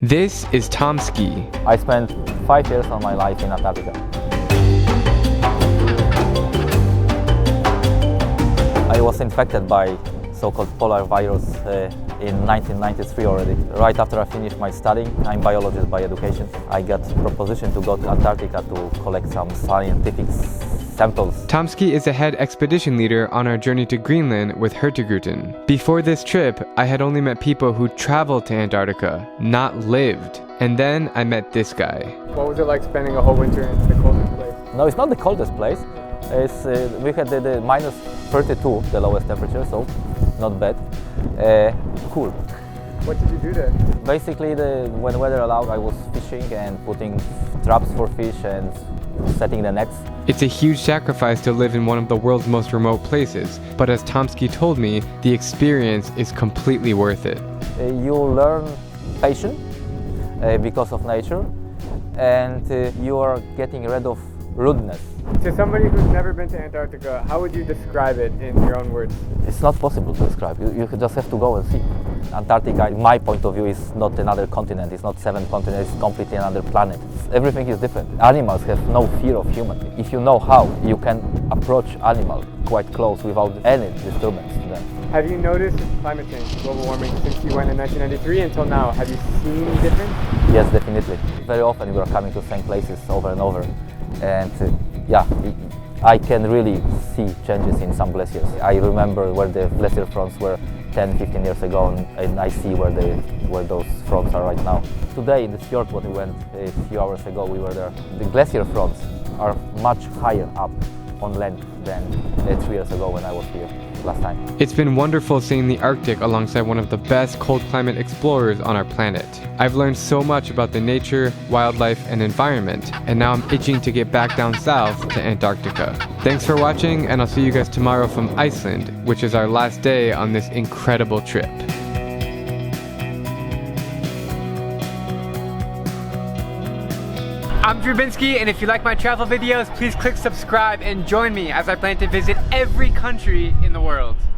This is Tomski. I spent 5 years of my life in Antarctica. I was infected by so-called polar virus in 1993 already. Right after I finished my studying, I'm biologist by education. I got proposition to go to Antarctica to collect some scientific samples. Tomski is the head expedition leader on our journey to Greenland with Hurtigruten. Before this trip, I had only met people who traveled to Antarctica, not lived. And then I met this guy. What was it like spending a whole winter in the coldest place? No, it's not the coldest place. It's, we had the minus 32, the lowest temperature, so not bad. Cool. What did you do there? Basically, when weather allowed, I was fishing and putting traps for fish and setting the nets. It's a huge sacrifice to live in one of the world's most remote places, but as Tomski told me, the experience is completely worth it. You learn patience because of nature, and you are getting rid of rudeness. To somebody who's never been to Antarctica, how would you describe it in your own words? It's not possible to describe. You just have to go and see. Antarctica, in my point of view, is not another continent. It's not 7 continents. It's completely another planet. Everything is different. Animals have no fear of human. If you know how, you can approach animal quite close without any disturbance to them. Have you noticed climate change, global warming, since you went in 1993 until now? Have you seen difference? Yes, definitely. Very often we are coming to the same places over and over. And yeah, I can really see changes in some glaciers. I remember where the glacier fronts were 10-15 years ago, and I see where those fronts are right now. Today in the fjord, what we went a few hours ago, we were there. The glacier fronts are much higher up on land than 3 years ago when I was here last time. It's been wonderful seeing the Arctic alongside one of the best cold climate explorers on our planet. I've learned so much about the nature, wildlife, and environment, and now I'm itching to get back down south to Antarctica. Thanks for watching, and I'll see you guys tomorrow from Iceland, which is our last day on this incredible trip. I'm Drewbinsky, and if you like my travel videos, please click subscribe and join me as I plan to visit every country in the world.